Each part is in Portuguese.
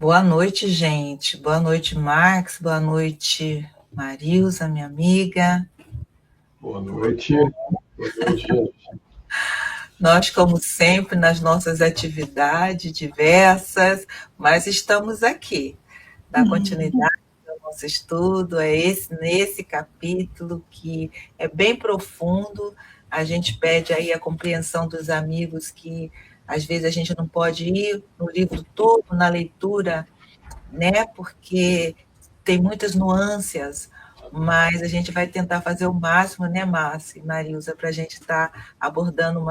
Boa noite, gente. Boa noite, Max. Boa noite, Marilza, minha amiga. Boa noite. Boa noite, gente. Nós, como sempre, nas nossas atividades diversas, mas estamos aqui. Dar continuidade ao nosso estudo, nesse capítulo que é bem profundo. A gente pede aí a compreensão dos amigos que às vezes a gente não pode ir no livro todo, na leitura, né? Porque tem muitas nuances, mas a gente vai tentar fazer o máximo, né, Márcia e Marilza, para a gente estar abordando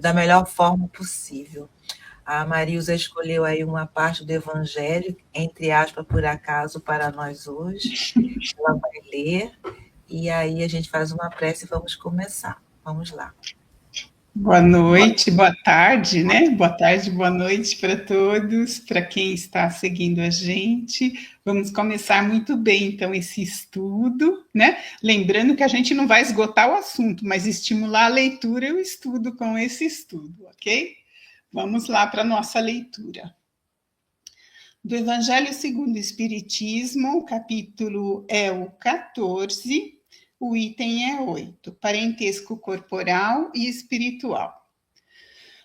da melhor forma possível. A Marilza escolheu aí uma parte do Evangelho, entre aspas, por acaso, para nós hoje. Ela vai ler, e aí a gente faz uma prece e vamos começar. Vamos lá. Boa noite, boa tarde, né? Boa tarde, boa noite para todos, para quem está seguindo a gente. Vamos começar muito bem, então, esse estudo, né? Lembrando que a gente não vai esgotar o assunto, mas estimular a leitura e o estudo com esse estudo, ok? Vamos lá para a nossa leitura. Do Evangelho segundo o Espiritismo, o capítulo é o 14, o item é 8, parentesco corporal e espiritual.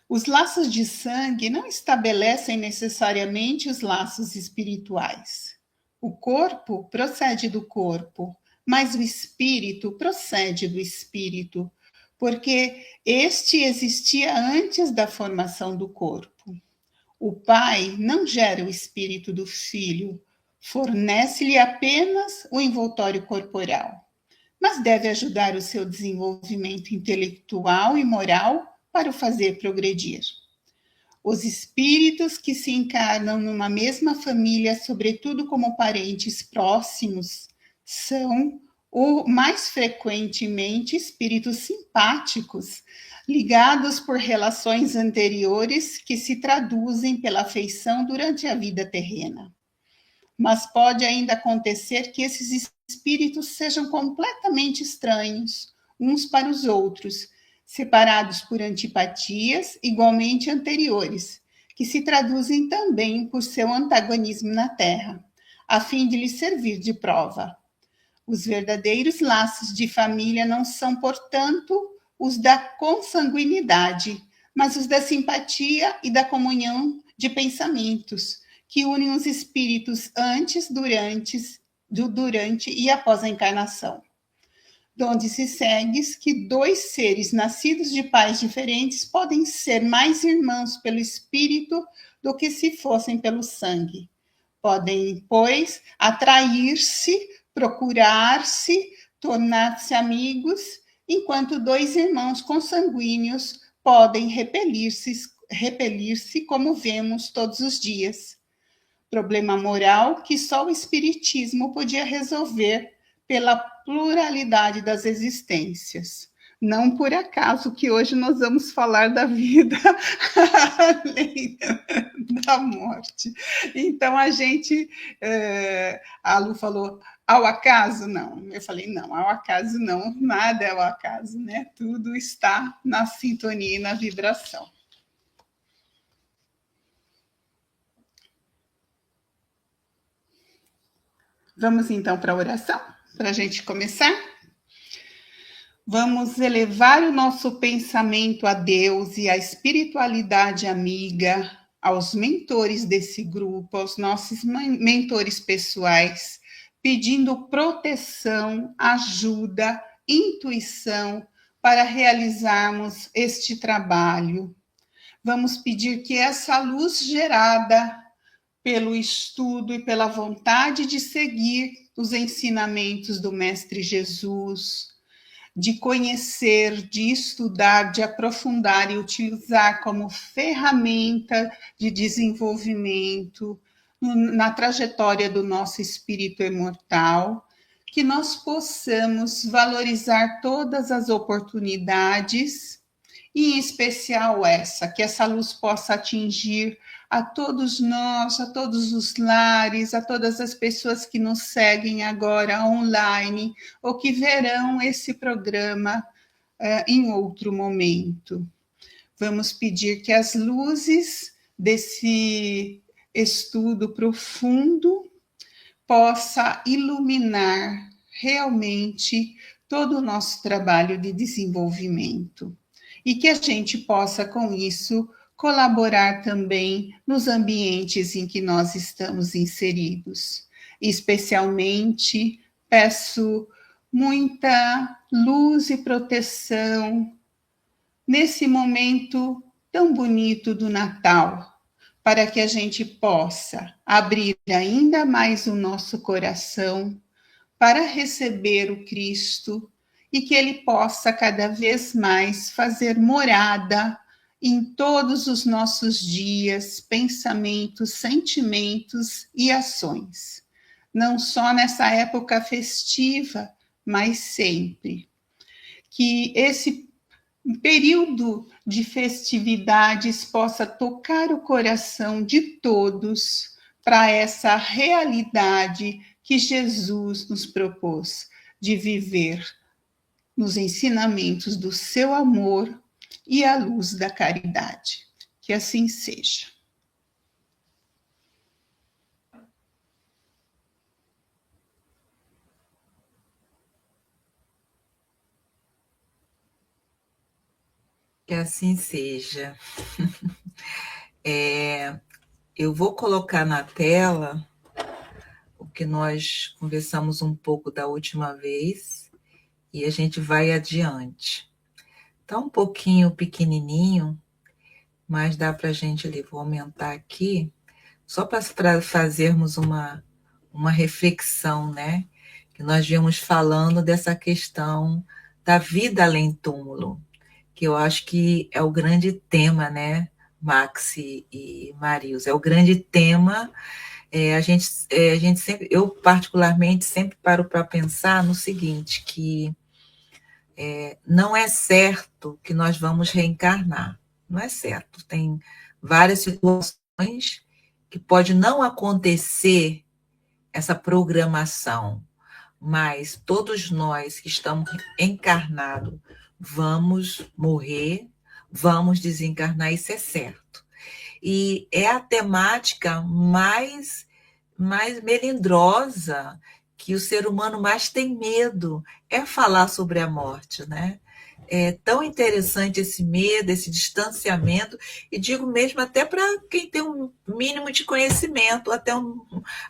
Os laços de sangue não estabelecem necessariamente os laços espirituais. O corpo procede do corpo, mas o espírito procede do espírito, porque este existia antes da formação do corpo. O pai não gera o espírito do filho, fornece-lhe apenas o envoltório corporal, mas deve ajudar o seu desenvolvimento intelectual e moral para o fazer progredir. Os espíritos que se encarnam numa mesma família, sobretudo como parentes próximos, são, ou mais frequentemente, espíritos simpáticos, ligados por relações anteriores que se traduzem pela afeição durante a vida terrena. Mas pode ainda acontecer que esses espíritos sejam completamente estranhos uns para os outros, separados por antipatias igualmente anteriores, que se traduzem também por seu antagonismo na Terra, a fim de lhes servir de prova. Os verdadeiros laços de família não são, portanto, os da consanguinidade, mas os da simpatia e da comunhão de pensamentos, que unem os espíritos antes, durante e após a encarnação. Donde se segue que dois seres nascidos de pais diferentes podem ser mais irmãos pelo espírito do que se fossem pelo sangue. Podem, pois, atrair-se, procurar-se, tornar-se amigos, enquanto dois irmãos consanguíneos podem repelir-se como vemos todos os dias. Problema moral que só o Espiritismo podia resolver pela pluralidade das existências. Não por acaso que hoje nós vamos falar da vida além da morte. Então a gente, a Lu falou, ao acaso? Não. Eu falei, não, ao acaso não, nada é ao acaso, né? Tudo está na sintonia e na vibração. Vamos então para a oração, para a gente começar? Vamos elevar o nosso pensamento a Deus e à espiritualidade amiga, aos mentores desse grupo, aos nossos mentores pessoais, pedindo proteção, ajuda, intuição para realizarmos este trabalho. Vamos pedir que essa luz gerada pelo estudo e pela vontade de seguir os ensinamentos do Mestre Jesus, de conhecer, de estudar, de aprofundar e utilizar como ferramenta de desenvolvimento na trajetória do nosso espírito imortal, que nós possamos valorizar todas as oportunidades, e em especial que essa luz possa atingir a todos nós, a todos os lares, a todas as pessoas que nos seguem agora online ou que verão esse programa em outro momento. Vamos pedir que as luzes desse estudo profundo possa iluminar realmente todo o nosso trabalho de desenvolvimento e que a gente possa, com isso, colaborar também nos ambientes em que nós estamos inseridos. Especialmente, peço muita luz e proteção nesse momento tão bonito do Natal, para que a gente possa abrir ainda mais o nosso coração para receber o Cristo e que ele possa cada vez mais fazer morada em todos os nossos dias, pensamentos, sentimentos e ações. Não só nessa época festiva, mas sempre. Que esse período de festividades possa tocar o coração de todos para essa realidade que Jesus nos propôs de viver nos ensinamentos do seu amor e à luz da caridade. Que assim seja. Que assim seja. Eu vou colocar na tela o que nós conversamos um pouco da última vez e a gente vai adiante. Está um pouquinho pequenininho, mas dá para a gente ali. Vou aumentar aqui, só para fazermos uma reflexão, né? Que nós viemos falando dessa questão da vida além túmulo, que eu acho que é o grande tema, né, Max e Marius? É o grande tema. A gente sempre, eu particularmente sempre paro para pensar no seguinte, que não é certo que nós vamos reencarnar, não é certo. Tem várias situações que pode não acontecer essa programação, mas todos nós que estamos encarnados vamos morrer, vamos desencarnar, isso é certo. E é a temática mais melindrosa, que o ser humano mais tem medo, é falar sobre a morte, né? É tão interessante esse medo, esse distanciamento, e digo mesmo até para quem tem um mínimo de conhecimento, até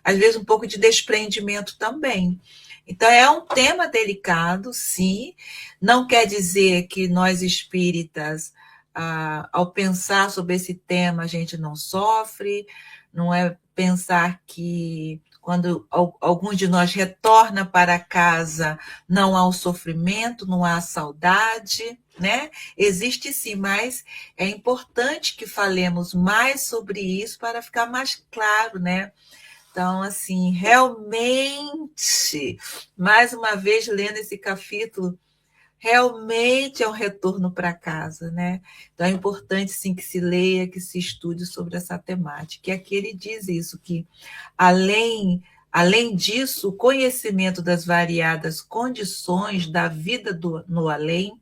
às vezes um pouco de desprendimento também. Então é um tema delicado, sim, não quer dizer que nós espíritas, ao pensar sobre esse tema, a gente não sofre, não é pensar que quando alguns de nós retorna para casa, não há o sofrimento, não há a saudade, né? Existe sim, mas é importante que falemos mais sobre isso para ficar mais claro, né? Então, assim, realmente, mais uma vez lendo esse capítulo, realmente é um retorno para casa, né? Então é importante sim que se leia, que se estude sobre essa temática. E aqui ele diz isso, que além disso, o conhecimento das variadas condições da vida no além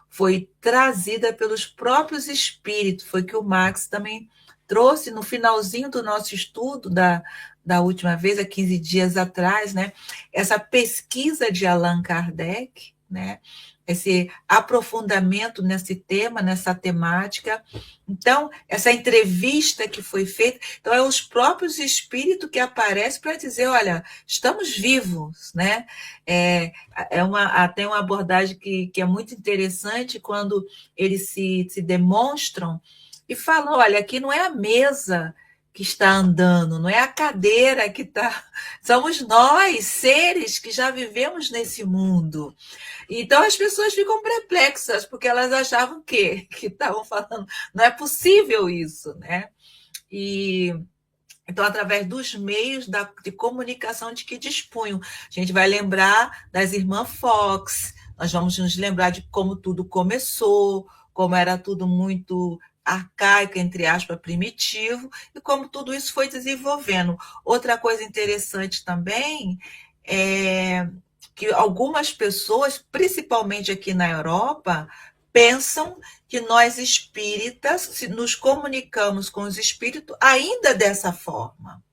foi trazida pelos próprios espíritos, foi que o Max também trouxe no finalzinho do nosso estudo da última vez, há 15 dias atrás, né? Essa pesquisa de Allan Kardec, né? Esse aprofundamento nesse tema, nessa temática. Então, essa entrevista que foi feita, então é os próprios espíritos que aparecem para dizer, olha, estamos vivos, né? Tem uma abordagem que é muito interessante quando eles se demonstram e falam, olha, aqui não é a mesa que está andando, não é a cadeira que está... Somos nós, seres que já vivemos nesse mundo. Então as pessoas ficam perplexas, porque elas achavam que estavam falando, não é possível isso, né? Então, através dos meios de comunicação de que dispunham, a gente vai lembrar das irmãs Fox, nós vamos nos lembrar de como tudo começou, como era tudo muito arcaico, entre aspas, primitivo, e como tudo isso foi desenvolvendo. Outra coisa interessante também é que algumas pessoas, principalmente aqui na Europa, pensam que nós espíritas nos comunicamos com os espíritos ainda dessa forma.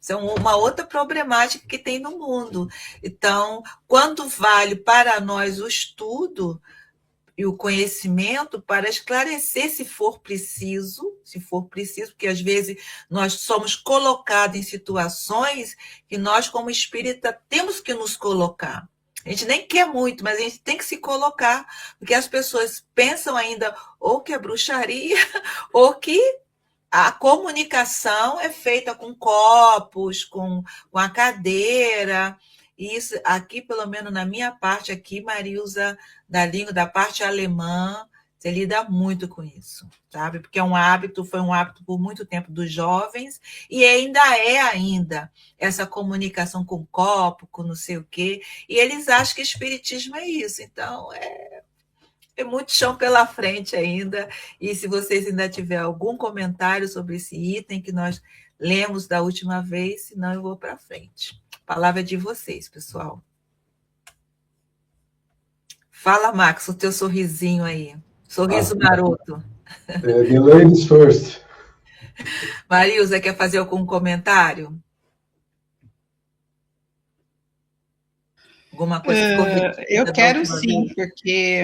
Isso é uma outra problemática que tem no mundo. Então, quanto vale para nós o estudo e o conhecimento para esclarecer se for preciso, porque às vezes nós somos colocados em situações que nós, como espírita, temos que nos colocar. A gente nem quer muito, mas a gente tem que se colocar, porque as pessoas pensam ainda ou que é bruxaria, ou que a comunicação é feita com copos, com a cadeira. E isso aqui, pelo menos na minha parte aqui, Marilza, da língua, da parte alemã, você lida muito com isso, sabe? Porque foi um hábito por muito tempo dos jovens, e ainda essa comunicação com copo, com não sei o quê, e eles acham que espiritismo é isso. Então, é muito chão pela frente ainda, e se vocês ainda tiverem algum comentário sobre esse item que nós lemos da última vez, senão eu vou para frente. A palavra é de vocês, pessoal. Fala, Max, o teu sorrisinho aí. Sorriso maroto. The ladies first. Marilza, quer fazer algum comentário? Alguma coisa ficou eu quero sim, porque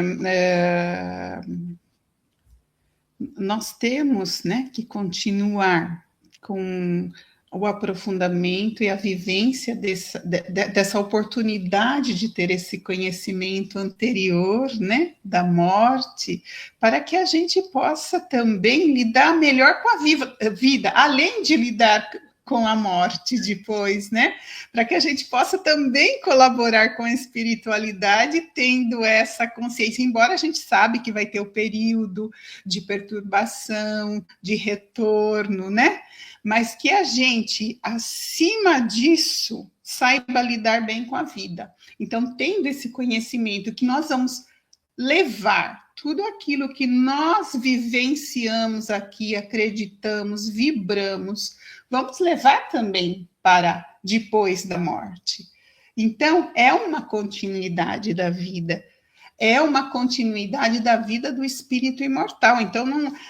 nós temos, né, que continuar com o aprofundamento e a vivência dessa oportunidade de ter esse conhecimento anterior, né, da morte, para que a gente possa também lidar melhor com a vida, além de lidar com a morte depois, né? Para que a gente possa também colaborar com a espiritualidade, tendo essa consciência, embora a gente sabe que vai ter o período de perturbação, de retorno, né? Mas que a gente, acima disso, saiba lidar bem com a vida. Então, tendo esse conhecimento que nós vamos levar tudo aquilo que nós vivenciamos aqui, acreditamos, vibramos, vamos levar também para depois da morte. Então, é uma continuidade da vida, é uma continuidade da vida do espírito imortal. Então,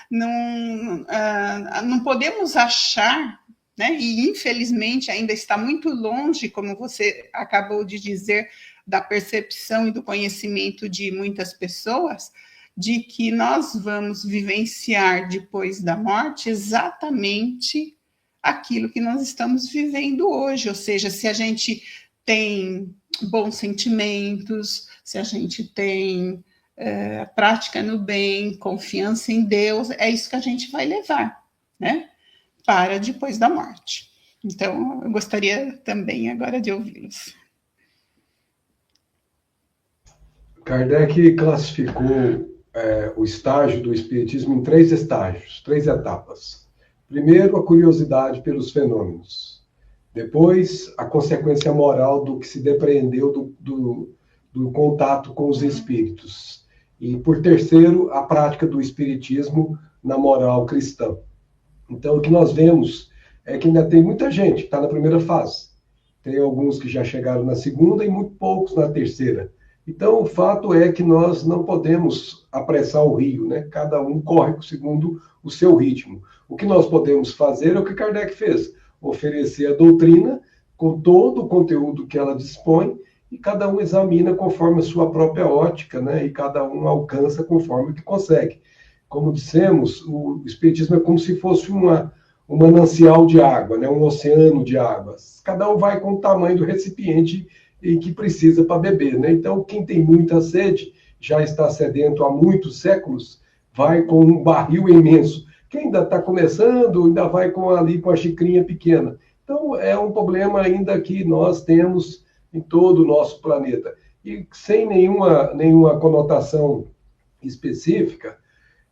não podemos achar, né, e infelizmente ainda está muito longe, como você acabou de dizer, da percepção e do conhecimento de muitas pessoas, de que nós vamos vivenciar depois da morte exatamente aquilo que nós estamos vivendo hoje, ou seja, se a gente tem bons sentimentos, se a gente tem prática no bem, confiança em Deus, é isso que a gente vai levar, né, para depois da morte. Então, eu gostaria também agora de ouvi-los. Kardec classificou o estágio do espiritismo em 3 estágios, 3 etapas. Primeiro, a curiosidade pelos fenômenos. Depois, a consequência moral do que se depreendeu do contato com os espíritos. E, por terceiro, a prática do espiritismo na moral cristã. Então, o que nós vemos é que ainda tem muita gente que está na primeira fase. Tem alguns que já chegaram na segunda e muito poucos na terceira. Então, o fato é que nós não podemos apressar o rio, né? Cada um corre segundo o seu ritmo. O que nós podemos fazer é o que Kardec fez, oferecer a doutrina com todo o conteúdo que ela dispõe, e cada um examina conforme a sua própria ótica, né? E cada um alcança conforme o que consegue. Como dissemos, o Espiritismo é como se fosse um manancial de água, né? Um oceano de águas. Cada um vai com o tamanho do recipiente e que precisa para beber, né? Então, quem tem muita sede, já está sedento há muitos séculos, vai com um barril imenso. Quem ainda está começando, ainda vai com a xicrinha pequena. Então, é um problema ainda que nós temos em todo o nosso planeta. E sem nenhuma conotação específica,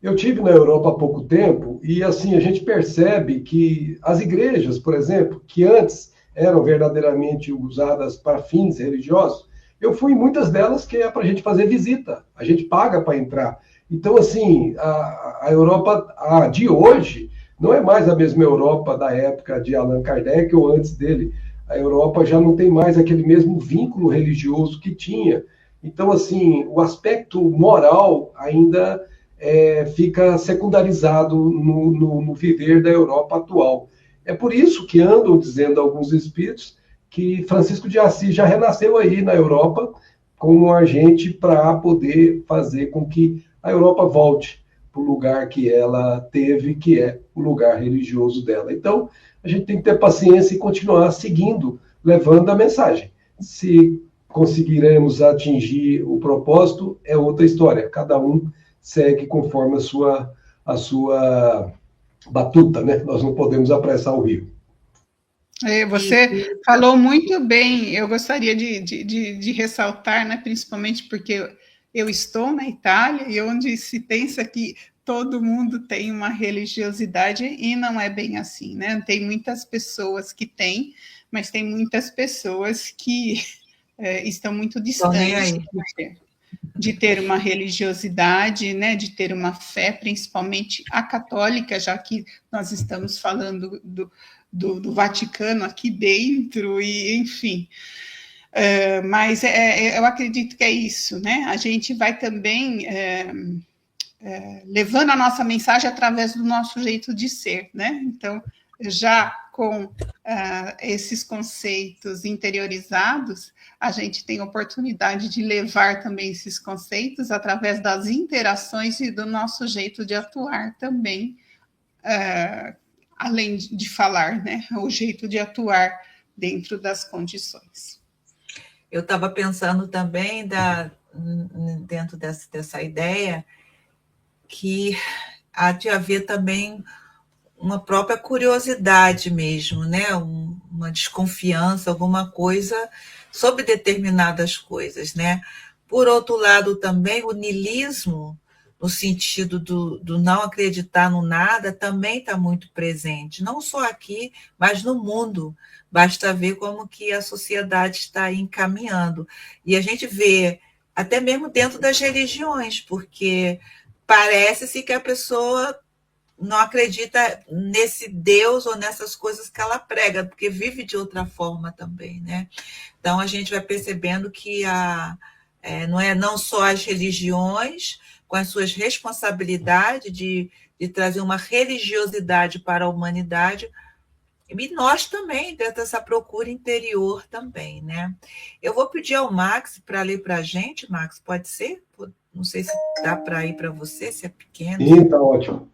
eu tive na Europa há pouco tempo, e assim, a gente percebe que as igrejas, por exemplo, que antes eram verdadeiramente usadas para fins religiosos, eu fui em muitas delas que é para a gente fazer visita, a gente paga para entrar. Então, assim, a Europa de hoje não é mais a mesma Europa da época de Allan Kardec ou antes dele. A Europa já não tem mais aquele mesmo vínculo religioso que tinha. Então, assim, o aspecto moral ainda fica secundarizado no viver da Europa atual. É por isso que andam dizendo alguns espíritos que Francisco de Assis já renasceu aí na Europa como um agente para poder fazer com que a Europa volte para o lugar que ela teve, que é o lugar religioso dela. Então, a gente tem que ter paciência e continuar seguindo, levando a mensagem. Se conseguiremos atingir o propósito, é outra história. Cada um segue conforme a sua batuta, né? Nós não podemos apressar o rio. Você falou muito bem. Eu gostaria de ressaltar, né, principalmente porque eu estou na Itália e onde se pensa que todo mundo tem uma religiosidade e não é bem assim, né? Tem muitas pessoas que têm, mas tem muitas pessoas que estão muito Estão nem distantes aí. de ter uma religiosidade, né, de ter uma fé, principalmente a católica, já que nós estamos falando do Vaticano aqui dentro, e enfim. Mas eu acredito que é isso, né? A gente vai também levando a nossa mensagem através do nosso jeito de ser, né? Então, já com esses conceitos interiorizados, a gente tem oportunidade de levar também esses conceitos através das interações e do nosso jeito de atuar também, além de falar, né? O jeito de atuar dentro das condições. Eu estava pensando também dentro dessa ideia que há de haver também uma própria curiosidade mesmo, né? Uma desconfiança, alguma coisa sobre determinadas coisas, né? Por outro lado, também o niilismo, no sentido do não acreditar no nada, também está muito presente, não só aqui, mas no mundo. Basta ver como que a sociedade está encaminhando. E a gente vê, até mesmo dentro das religiões, porque parece-se que a pessoa não acredita nesse Deus ou nessas coisas que ela prega, porque vive de outra forma também, né? Então a gente vai percebendo que não só as religiões, com as suas responsabilidades de trazer uma religiosidade para a humanidade, e nós também, dentro dessa procura interior também, né? Eu vou pedir ao Max para ler para a gente, Max, pode ser? Não sei se dá para ir para você, se é pequeno. Sim, tá ótimo.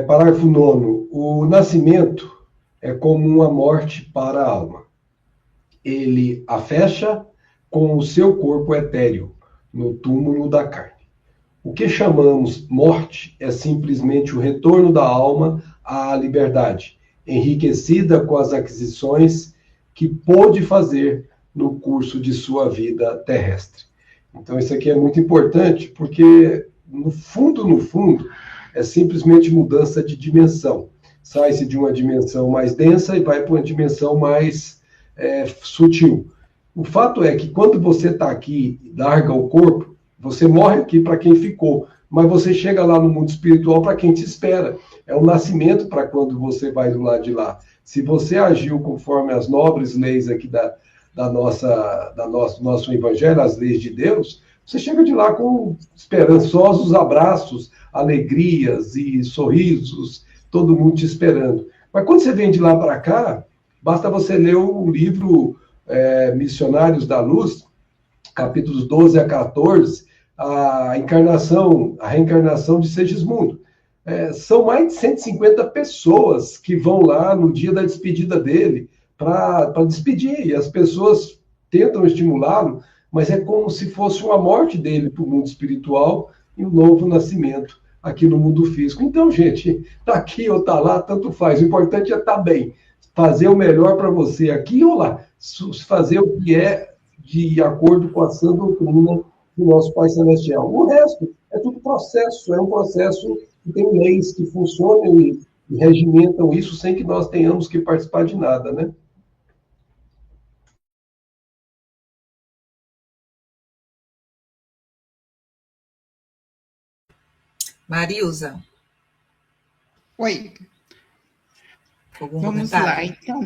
Parágrafo 9º. O nascimento é como uma morte para a alma. Ele a fecha com o seu corpo etéreo, no túmulo da carne. O que chamamos morte é simplesmente o retorno da alma à liberdade, enriquecida com as aquisições que pôde fazer no curso de sua vida terrestre. Então, isso aqui é muito importante, porque, no fundo, é simplesmente mudança de dimensão. Sai-se de uma dimensão mais densa e vai para uma dimensão mais sutil. O fato é que quando você está aqui e larga o corpo, você morre aqui para quem ficou, mas você chega lá no mundo espiritual para quem te espera. É o nascimento para quando você vai do lado de lá. Se você agiu conforme as nobres leis aqui do nosso evangelho, as leis de Deus, você chega de lá com esperançosos abraços, alegrias e sorrisos, todo mundo te esperando. Mas quando você vem de lá para cá, basta você ler o livro Missionários da Luz, capítulos 12 a 14, a reencarnação de Segismundo. São mais de 150 pessoas que vão lá no dia da despedida dele para despedir, e as pessoas tentam estimulá-lo, mas é como se fosse uma morte dele para o mundo espiritual e um novo nascimento aqui no mundo físico. Então, gente, tá aqui ou tá lá, tanto faz. O importante é estar bem, fazer o melhor para você aqui ou lá, fazer o que é de acordo com a sã doutrina do nosso Pai Celestial. O resto é tudo processo, é um processo que tem leis que funcionam e regimentam isso sem que nós tenhamos que participar de nada, né? Marilza. Oi. Algum Vamos comentário? lá, então.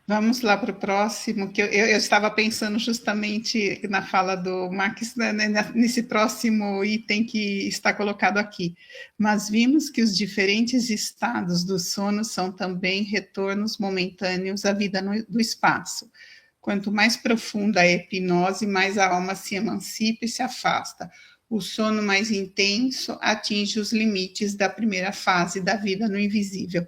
Vamos lá para o próximo, que eu estava pensando justamente na fala do Max, né, nesse próximo item que está colocado aqui. Mas vimos que os diferentes estados do sono são também retornos momentâneos à vida do espaço. Quanto mais profunda a hipnose, mais a alma se emancipa e se afasta. O sono mais intenso atinge os limites da primeira fase da vida no invisível.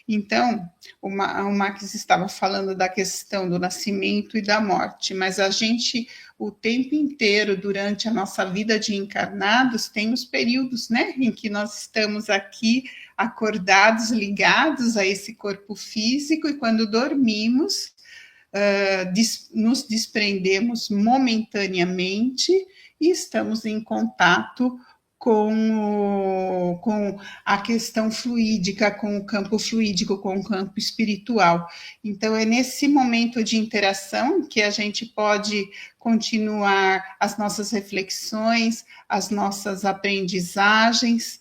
Então, o Max estava falando da questão do nascimento e da morte, mas a gente, o tempo inteiro, durante a nossa vida de encarnados, tem os períodos, né, em que nós estamos aqui acordados, ligados a esse corpo físico, e quando dormimos, nos desprendemos momentaneamente e estamos em contato com a questão fluídica, com o campo fluídico, com o campo espiritual. Então, é nesse momento de interação que a gente pode continuar as nossas reflexões, as nossas aprendizagens,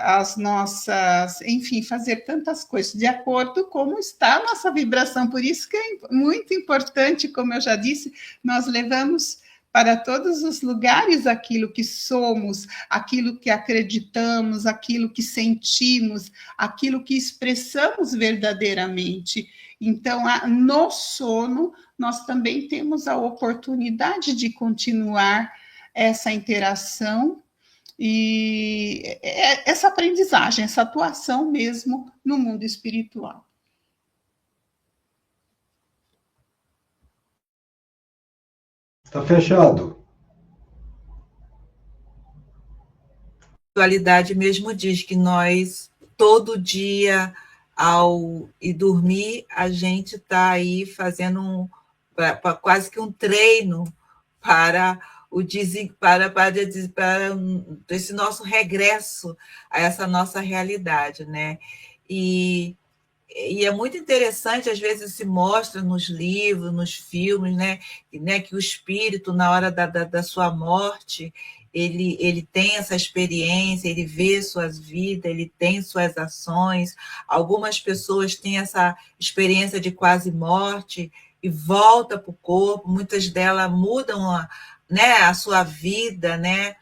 as nossas, enfim, fazer tantas coisas de acordo com como está a nossa vibração. Por isso que é muito importante, como eu já disse, nós levamos para todos os lugares aquilo que somos, aquilo que acreditamos, aquilo que sentimos, aquilo que expressamos verdadeiramente. Então, no sono, nós também temos a oportunidade de continuar essa interação e essa aprendizagem, essa atuação mesmo no mundo espiritual. Está fechado. A atualidade mesmo diz que nós, todo dia, ao ir dormir, a gente está aí fazendo quase que um treino para esse nosso regresso a essa nossa realidade, né? E é muito interessante, às vezes se mostra nos livros, nos filmes, né, que o espírito, na hora da sua morte, ele tem essa experiência, ele vê suas vidas, ele tem suas ações. Algumas pessoas têm essa experiência de quase morte e volta para o corpo, muitas delas mudam a sua vida, né?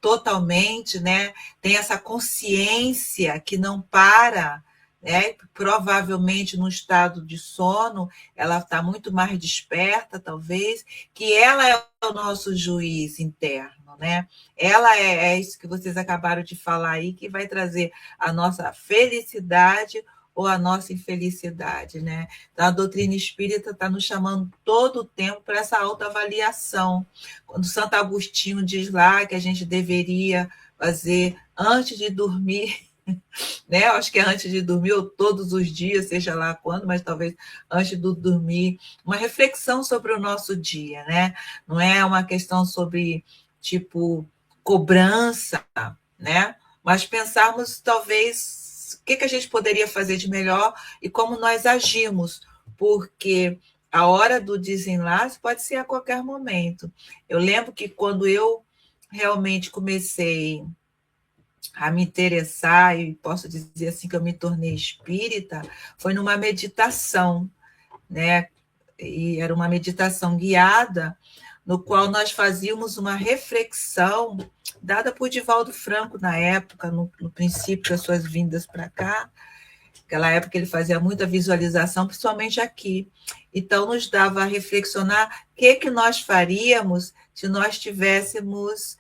Totalmente, né? Tem essa consciência que não para, né? Provavelmente no estado de sono, ela está muito mais desperta, talvez, que ela é o nosso juiz interno, né? Ela é isso que vocês acabaram de falar aí, que vai trazer a nossa felicidade ou a nossa infelicidade, né? Então, a doutrina espírita está nos chamando todo o tempo para essa autoavaliação. Quando Santo Agostinho diz lá que a gente deveria fazer antes de dormir, né? Eu acho que é antes de dormir, ou todos os dias, seja lá quando, mas talvez antes de dormir, uma reflexão sobre o nosso dia, né? Não é uma questão sobre, tipo, cobrança, né? Mas pensarmos, talvez, o que a gente poderia fazer de melhor e como nós agimos, porque a hora do desenlace pode ser a qualquer momento. Eu lembro que quando eu realmente comecei a me interessar, e posso dizer assim que eu me tornei espírita, foi numa meditação, né? E era uma meditação guiada, no qual nós fazíamos uma reflexão dada por Divaldo Franco na época, no princípio das suas vindas para cá. Naquela época ele fazia muita visualização, principalmente aqui. Então, nos dava a reflexionar o que nós faríamos se nós tivéssemos,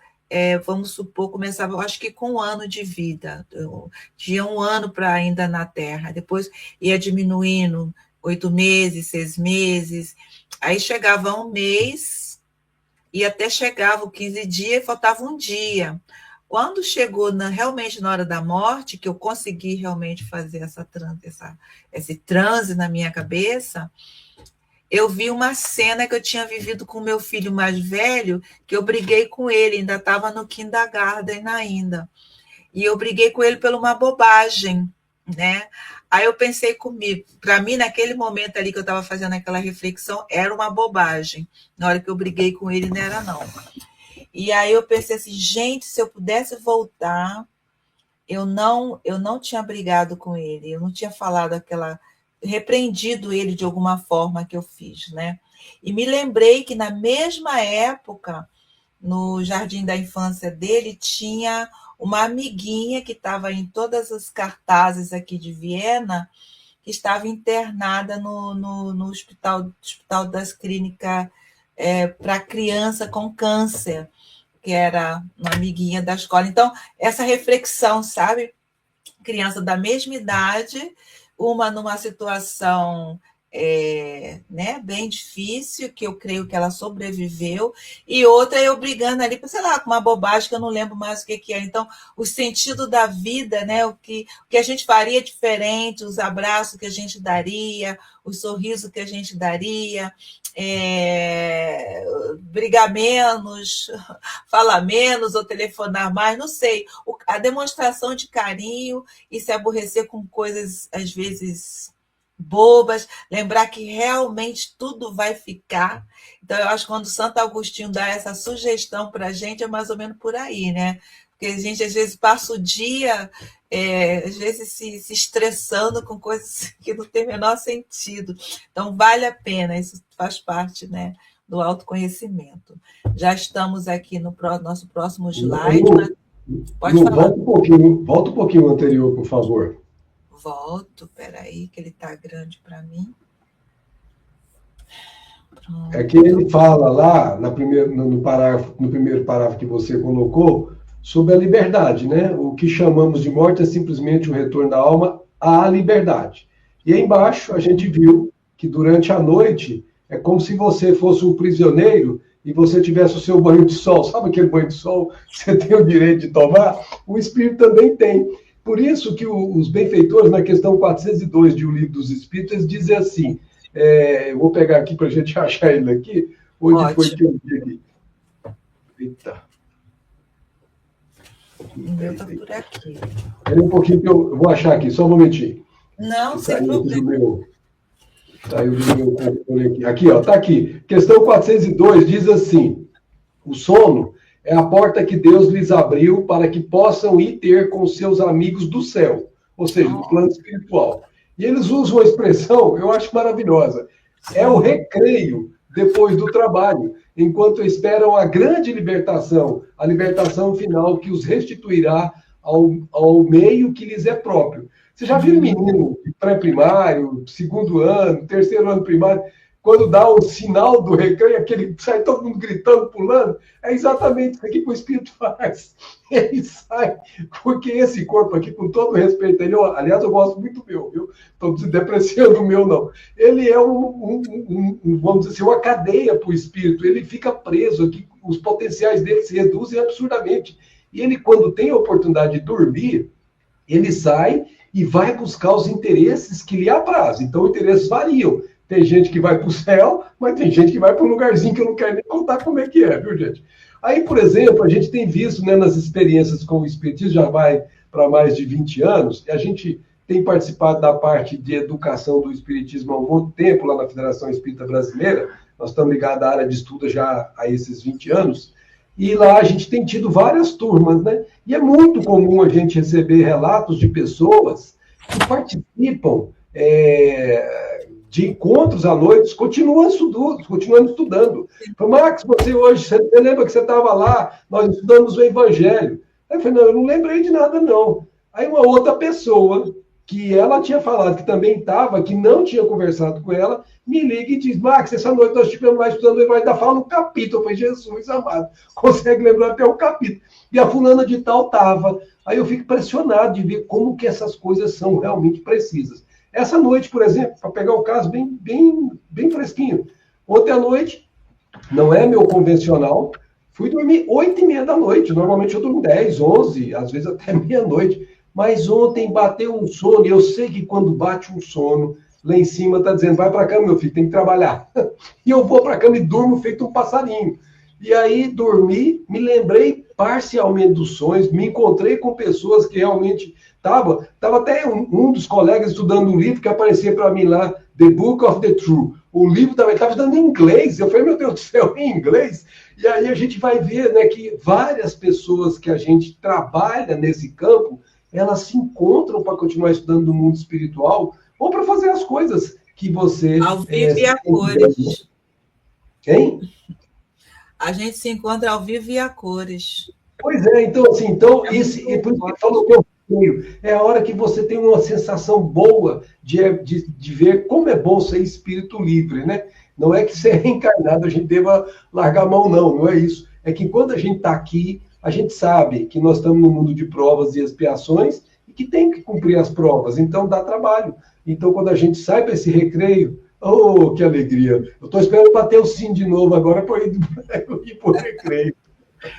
vamos supor, começava, acho que com 1 ano de vida. Eu tinha 1 ano para ainda na Terra. Depois ia diminuindo, 8 meses, 6 meses. Aí chegava 1 mês, e até chegava 15 dias, e faltava 1 dia. Quando chegou realmente na hora da morte, que eu consegui realmente fazer esse transe na minha cabeça, eu vi uma cena que eu tinha vivido com o meu filho mais velho, que eu briguei com ele, ainda estava no kindergarten ainda. E eu briguei com ele por uma bobagem, né? Aí eu pensei comigo, para mim, naquele momento ali que eu estava fazendo aquela reflexão, era uma bobagem. Na hora que eu briguei com ele, não era, não. E aí eu pensei assim, gente, se eu pudesse voltar, eu não tinha brigado com ele, eu não tinha falado repreendido ele de alguma forma que eu fiz, né? E me lembrei que na mesma época, no jardim da infância dele, tinha uma amiguinha que estava em todas as cartazes aqui de Viena, que estava internada no hospital das clínicas para criança com câncer, que era uma amiguinha da escola. Então, essa reflexão, sabe? Criança da mesma idade, uma numa situação né, bem difícil, que eu creio que ela sobreviveu, e outra eu brigando ali, sei lá, com uma bobagem que eu não lembro mais o que é. Então, o sentido da vida, né, o que a gente faria diferente, os abraços que a gente daria, o sorriso que a gente daria, brigar menos, falar menos ou telefonar mais, não sei. A demonstração de carinho e se aborrecer com coisas, às vezes, bobas, lembrar que realmente tudo vai ficar. Então, eu acho que quando Santo Agostinho dá essa sugestão para a gente, é mais ou menos por aí, né? Porque a gente, às vezes, passa o dia, às vezes, se estressando com coisas que não tem o menor sentido. Então, vale a pena, isso faz parte, né, do autoconhecimento. Já estamos aqui no nosso próximo slide. Mas pode falar. Volta um pouquinho anterior, por favor. Volto, peraí, que ele está grande para mim. Pronto. É que ele fala lá, no primeiro parágrafo que você colocou, sobre a liberdade, né? O que chamamos de morte é simplesmente o retorno da alma à liberdade. E aí embaixo a gente viu que durante a noite é como se você fosse um prisioneiro e você tivesse o seu banho de sol. Sabe aquele banho de sol que você tem o direito de tomar? O espírito também tem. Por isso que os benfeitores, na questão 402 de O Livro dos Espíritos, eles dizem assim, eu vou pegar aqui para a gente achar ele aqui, onde Ótimo. Foi que eu vi aqui. Eita. O meu está por aqui. Espera um pouquinho que eu vou achar aqui, só um momentinho. Não, sem problema. Saiu do meu controle aqui. Aqui, ó, tá aqui. Questão 402 diz assim, o sono é a porta que Deus lhes abriu para que possam ir ter com seus amigos do céu, ou seja, do plano espiritual. E eles usam uma expressão, eu acho maravilhosa, é o recreio depois do trabalho, enquanto esperam a grande libertação, a libertação final que os restituirá ao meio que lhes é próprio. Você já viu menino de pré-primário, segundo ano, terceiro ano primário, quando dá o sinal do recreio, aquele sai todo mundo gritando, pulando, é exatamente isso aqui que o espírito faz. Ele sai, porque esse corpo aqui, com todo respeito, aliás, eu gosto muito do meu, viu? Estou depreciando o meu, não. Ele é vamos dizer assim, uma cadeia para o espírito, ele fica preso aqui, os potenciais dele se reduzem absurdamente. E ele, quando tem a oportunidade de dormir, ele sai e vai buscar os interesses que lhe aprazem. Então, os interesses variam. Tem gente que vai para o céu, mas tem gente que vai para um lugarzinho que eu não quero nem contar como é que é, viu, gente? Aí, por exemplo, a gente tem visto, né, nas experiências com o Espiritismo, já vai para mais de 20 anos, e a gente tem participado da parte de educação do Espiritismo há um bom tempo, lá na Federação Espírita Brasileira, nós estamos ligados à área de estudo já há esses 20 anos, e lá a gente tem tido várias turmas, né? E é muito comum a gente receber relatos de pessoas que participam de encontros à noite, continuando estudando. Falei, Max, você lembra que você estava lá, nós estudamos o Evangelho. Aí eu falei, não, eu não lembrei de nada, não. Aí uma outra pessoa, que ela tinha falado que também estava, que não tinha conversado com ela, me liga e diz, Max, essa noite nós estivemos lá estudando o Evangelho, ainda fala um capítulo. Eu falei, Jesus amado, consegue lembrar até o capítulo. E a fulana de tal estava. Aí eu fico impressionado de ver como que essas coisas são realmente precisas. Essa noite, por exemplo, para pegar o caso bem fresquinho, ontem à noite, não é meu convencional, fui dormir 8h30 da noite, normalmente eu durmo 10, 11, às vezes até meia-noite, mas ontem bateu um sono, e eu sei que quando bate um sono, lá em cima está dizendo, vai para a cama, meu filho, tem que trabalhar. E eu vou para a cama e durmo feito um passarinho. E aí dormi, me lembrei parcialmente dos sonhos, me encontrei com pessoas que realmente estavam até um dos colegas estudando um livro que aparecia para mim lá, The Book of the True. O livro estava estudando em inglês, eu falei, meu Deus do céu, em inglês? E aí a gente vai ver, né, que várias pessoas que a gente trabalha nesse campo, elas se encontram para continuar estudando no mundo espiritual, ou para fazer as coisas que você... Ao vivo e a cores. Hein? A gente se encontra ao vivo e a cores. Pois é, então, assim, por isso que falou que é o recreio. É a hora que você tem uma sensação boa de ver como é bom ser espírito livre, né? Não é que ser reencarnado a gente deva largar a mão, não é isso. É que quando a gente está aqui, a gente sabe que nós estamos no mundo de provas e expiações e que tem que cumprir as provas, então dá trabalho. Então, quando a gente sai para esse recreio, oh, que alegria! Eu estou esperando bater o sim de novo agora para ir para o recreio.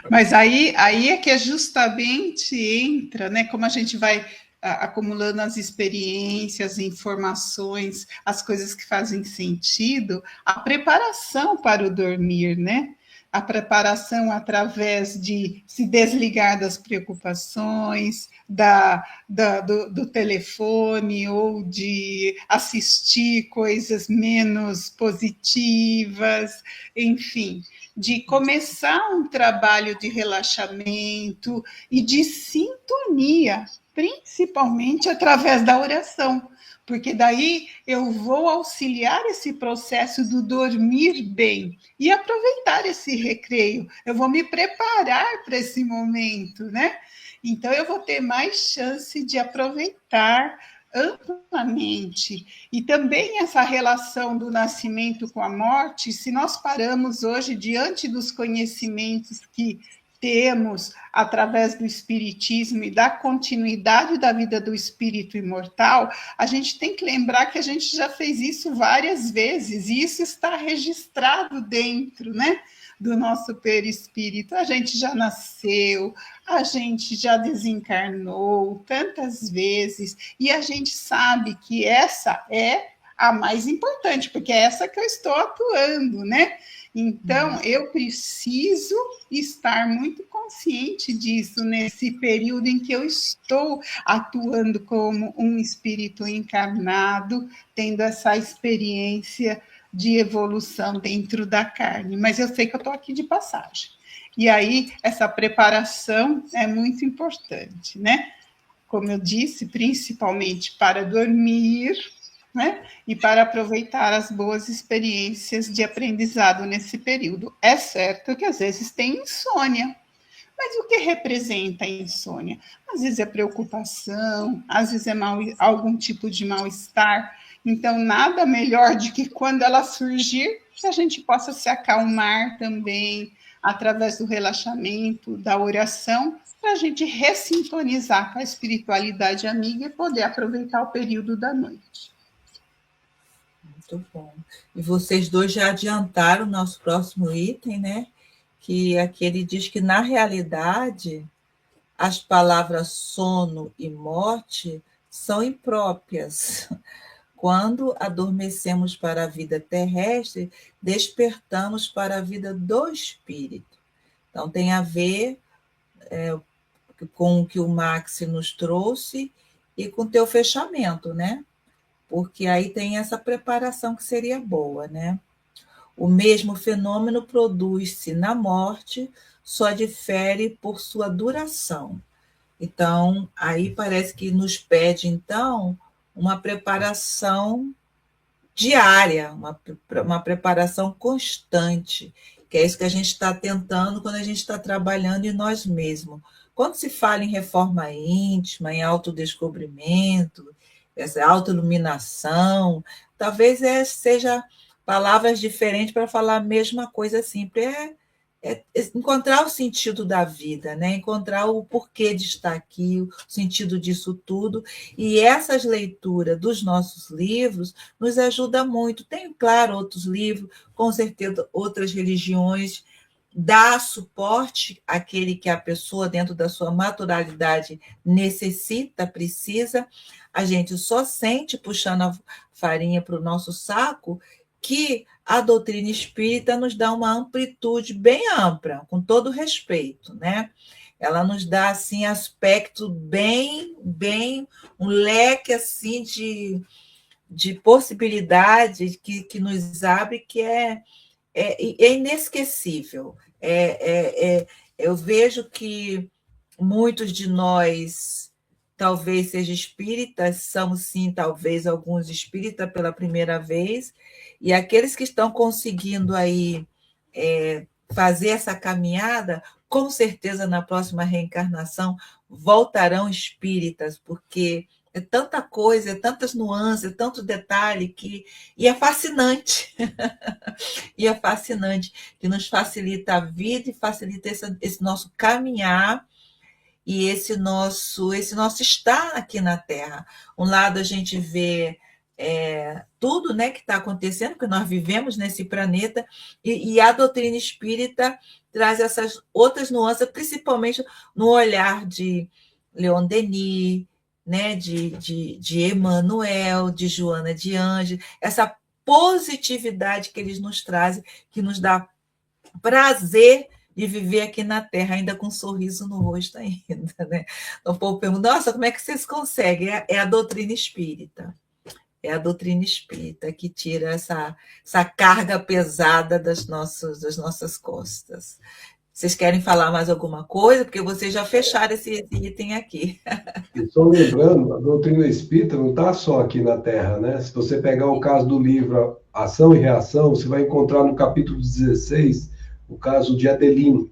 Mas aí é que justamente entra, né? Como a gente vai acumulando as experiências, informações, as coisas que fazem sentido, a preparação para o dormir, né? A preparação através de se desligar das preocupações, do telefone, ou de assistir coisas menos positivas, enfim, de começar um trabalho de relaxamento e de sintonia, principalmente através da oração, porque daí eu vou auxiliar esse processo do dormir bem e aproveitar esse recreio. Eu vou me preparar para esse momento, né? Então eu vou ter mais chance de aproveitar amplamente. E também essa relação do nascimento com a morte, se nós paramos hoje diante dos conhecimentos que temos através do espiritismo e da continuidade da vida do espírito imortal, a gente tem que lembrar que a gente já fez isso várias vezes, e isso está registrado dentro, né, do nosso perispírito. A gente já nasceu, a gente já desencarnou tantas vezes, e a gente sabe que essa é a mais importante, porque é essa que eu estou atuando, né? Então, eu preciso estar muito consciente disso nesse período em que eu estou atuando como um espírito encarnado, tendo essa experiência de evolução dentro da carne. Mas eu sei que eu estou aqui de passagem. E aí, essa preparação é muito importante, né? Como eu disse, principalmente para dormir, né? E para aproveitar as boas experiências de aprendizado nesse período. É certo que às vezes tem insônia, mas o que representa a insônia? Às vezes é preocupação, às vezes é algum tipo de mal-estar. Então, nada melhor do que quando ela surgir, que a gente possa se acalmar também, através do relaxamento, da oração, para a gente ressintonizar com a espiritualidade amiga e poder aproveitar o período da noite. Muito bom. E vocês dois já adiantaram o nosso próximo item, né? Que aqui ele diz que, na realidade, as palavras sono e morte são impróprias. Quando adormecemos para a vida terrestre, despertamos para a vida do espírito. Então, tem a ver com o que o Max nos trouxe e com o teu fechamento, né? Porque aí tem essa preparação que seria boa, né? O mesmo fenômeno produz-se na morte, só difere por sua duração. Então, aí parece que nos pede, então, uma preparação diária, uma preparação constante, que é isso que a gente está tentando quando a gente está trabalhando em nós mesmos. Quando se fala em reforma íntima, em autodescobrimento, essa autoiluminação, talvez seja palavras diferentes para falar a mesma coisa sempre. É encontrar o sentido da vida, né? Encontrar o porquê de estar aqui, o sentido disso tudo. E essas leituras dos nossos livros nos ajudam muito. Tem, claro, outros livros, com certeza outras religiões, dá suporte àquele que a pessoa, dentro da sua naturalidade, necessita, precisa. A gente só sente, puxando a farinha para o nosso saco, que a doutrina espírita nos dá uma amplitude bem ampla, com todo respeito, né? Ela nos dá, assim, aspecto bem, um leque, assim, de possibilidades que nos abre, que é inesquecível. Eu vejo que muitos de nós talvez seja espírita, somos sim, talvez, alguns espíritas pela primeira vez, e aqueles que estão conseguindo aí fazer essa caminhada, com certeza na próxima reencarnação voltarão espíritas, porque é tanta coisa, é tantas nuances, é tanto detalhe e é fascinante. E é fascinante, que nos facilita a vida e facilita esse nosso caminhar e esse nosso estar aqui na Terra. Um lado a gente vê tudo, né, que está acontecendo, que nós vivemos nesse planeta, e a doutrina espírita traz essas outras nuances, principalmente no olhar de Leon Denis, né, de Emmanuel, de Joana de Ângeles, essa positividade que eles nos trazem, que nos dá prazer de viver aqui na Terra, ainda com um sorriso no rosto ainda, né? Então, o povo pergunta, nossa, como é que vocês conseguem? É a doutrina espírita. É a doutrina espírita que tira essa carga pesada das nossas costas. Vocês querem falar mais alguma coisa? Porque vocês já fecharam esse item aqui. E só lembrando, a doutrina espírita não está só aqui na Terra, né? Se você pegar o caso do livro Ação e Reação, você vai encontrar no capítulo 16 o caso de Adelino.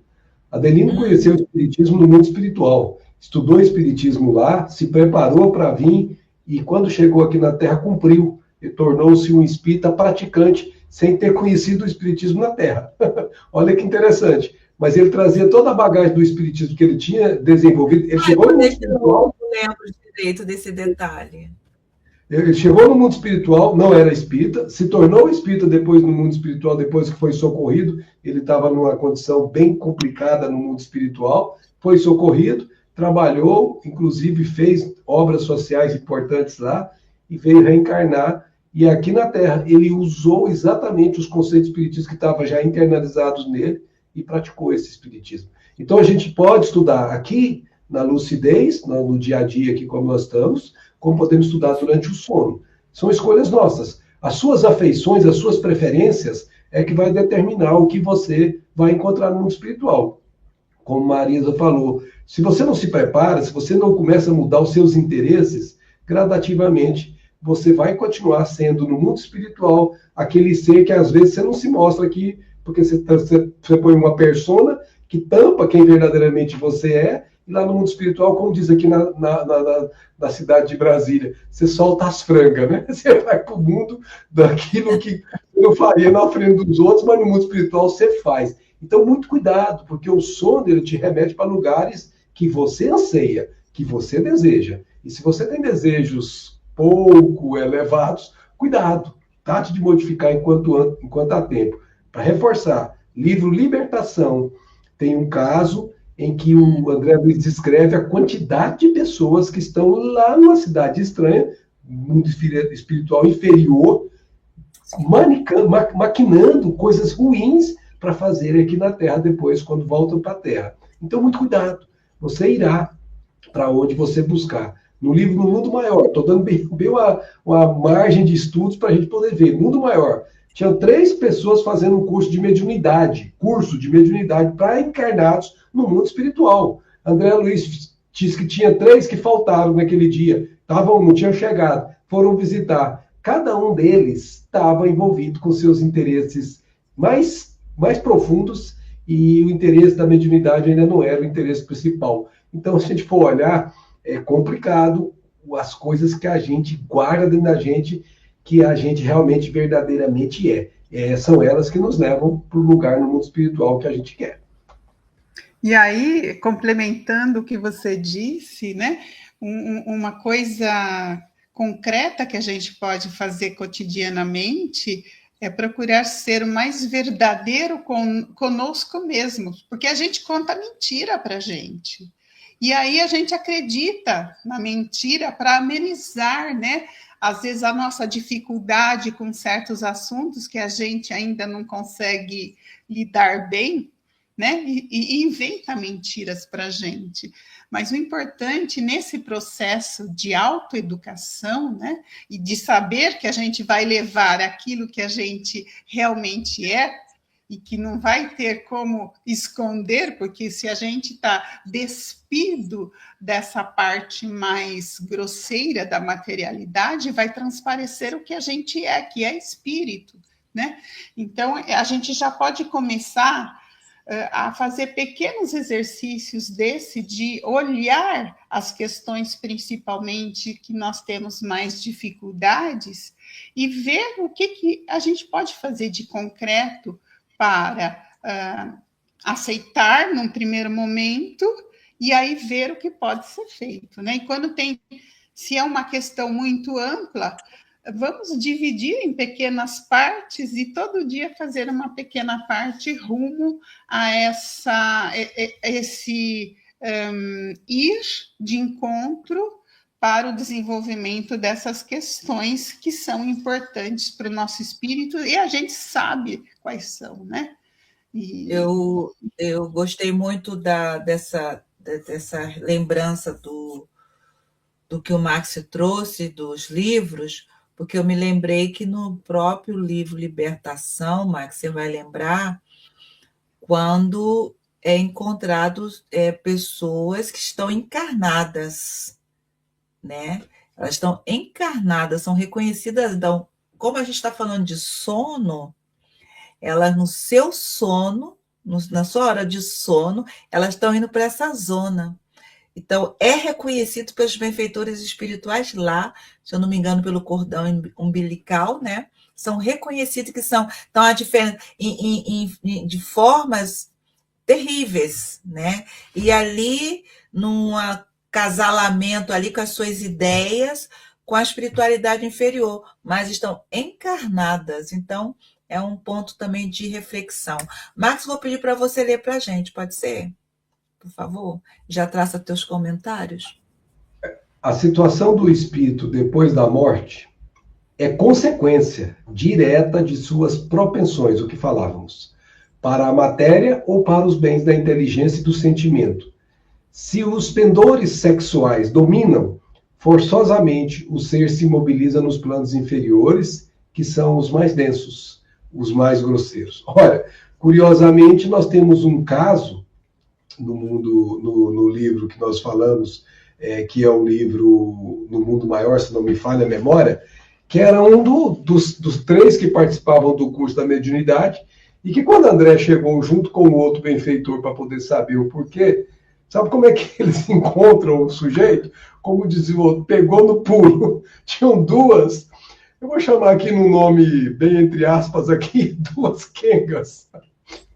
Adelino conheceu o espiritismo no mundo espiritual, estudou espiritismo lá, se preparou para vir e quando chegou aqui na Terra cumpriu e tornou-se um espírita praticante sem ter conhecido o espiritismo na Terra. Olha que interessante. Mas ele trazia toda a bagagem do espiritismo que ele tinha desenvolvido. Ele chegou no mundo espiritual. Eu não lembro direito desse detalhe. Ele chegou no mundo espiritual, não era espírita, se tornou espírita depois no mundo espiritual, depois que foi socorrido. Ele estava numa condição bem complicada no mundo espiritual, foi socorrido, trabalhou, inclusive fez obras sociais importantes lá e veio reencarnar. E aqui na Terra ele usou exatamente os conceitos espiritistas que estavam já internalizados nele e praticou esse espiritismo. Então a gente pode estudar aqui na lucidez, no dia a dia aqui como nós estamos, como podemos estudar durante o sono. São escolhas nossas. As suas afeições, as suas preferências é que vai determinar o que você vai encontrar no mundo espiritual. Como Marisa falou, se você não se prepara, se você não começa a mudar os seus interesses, gradativamente você vai continuar sendo no mundo espiritual aquele ser que às vezes você não se mostra aqui, porque você põe uma persona que tampa quem verdadeiramente você é, e lá no mundo espiritual, como diz aqui na cidade de Brasília, você solta as frangas, né? Você vai para o mundo daquilo que você não faria na frente dos outros, mas no mundo espiritual você faz. Então, muito cuidado, porque o sono ele te remete para lugares que você anseia, que você deseja. E se você tem desejos pouco elevados, cuidado, trate de modificar enquanto há tempo. Para reforçar, livro Libertação tem um caso em que o André Luiz descreve a quantidade de pessoas que estão lá numa cidade estranha, mundo espiritual inferior, maquinando coisas ruins para fazerem aqui na Terra depois, quando voltam para a Terra. Então, muito cuidado. Você irá para onde você buscar. No livro No Mundo Maior, estou dando bem uma margem de estudos para a gente poder ver. Mundo Maior. Tinham 3 pessoas fazendo um curso de mediunidade para encarnados no mundo espiritual. André Luiz disse que tinha 3 que faltaram naquele dia, não tinham chegado, foram visitar. Cada um deles estava envolvido com seus interesses mais profundos e o interesse da mediunidade ainda não era o interesse principal. Então, se a gente for olhar, é complicado as coisas que a gente guarda dentro da gente, que a gente realmente, verdadeiramente são elas que nos levam para o lugar no mundo espiritual que a gente quer. E aí, complementando o que você disse, né, uma coisa concreta que a gente pode fazer cotidianamente é procurar ser o mais verdadeiro conosco mesmo, porque a gente conta mentira para a gente. E aí a gente acredita na mentira para amenizar, né? Às vezes a nossa dificuldade com certos assuntos que a gente ainda não consegue lidar bem, né? E inventa mentiras para a gente. Mas o importante nesse processo de autoeducação, né? E de saber que a gente vai levar aquilo que a gente realmente é, e que não vai ter como esconder, porque se a gente está despido dessa parte mais grosseira da materialidade, vai transparecer o que a gente é, que é espírito, né? Então, a gente já pode começar a fazer pequenos exercícios desse, de olhar as questões, principalmente, que nós temos mais dificuldades, e ver o que a gente pode fazer de concreto para aceitar num primeiro momento, e aí ver o que pode ser feito, né? E quando se é uma questão muito ampla, vamos dividir em pequenas partes e todo dia fazer uma pequena parte rumo a esse ir de encontro para o desenvolvimento dessas questões que são importantes para o nosso espírito, e a gente sabe quais são, né? Eu gostei muito dessa lembrança do que o Max trouxe dos livros, porque eu me lembrei que no próprio livro Libertação, Max, você vai lembrar, quando é encontrado pessoas que estão encarnadas, né? Elas estão encarnadas, são reconhecidas, então, como a gente está falando de sono, elas no seu sono, na sua hora de sono, elas estão indo para essa zona. Então, é reconhecido pelos benfeitores espirituais lá, se eu não me engano, pelo cordão umbilical, né? São reconhecidos que estão de formas terríveis, né? E ali, num acasalamento ali com as suas ideias, com a espiritualidade inferior, mas estão encarnadas. Então, é um ponto também de reflexão. Max, vou pedir para você ler para a gente, pode ser? Por favor, já traça teus comentários. A situação do espírito depois da morte é consequência direta de suas propensões, o que falávamos, para a matéria ou para os bens da inteligência e do sentimento. Se os pendores sexuais dominam, forçosamente o ser se mobiliza nos planos inferiores, que são os mais densos, os mais grosseiros. Olha, curiosamente, nós temos um caso no livro que nós falamos, que é o livro No Mundo Maior, se não me falha a memória, que era um dos 3 que participavam do curso da mediunidade, e que quando André chegou junto com o outro benfeitor para poder saber o porquê, sabe como é que eles encontram o sujeito? Como dizia o outro, pegou no pulo. Tinham 2, eu vou chamar aqui num nome bem entre aspas aqui, 2 quengas,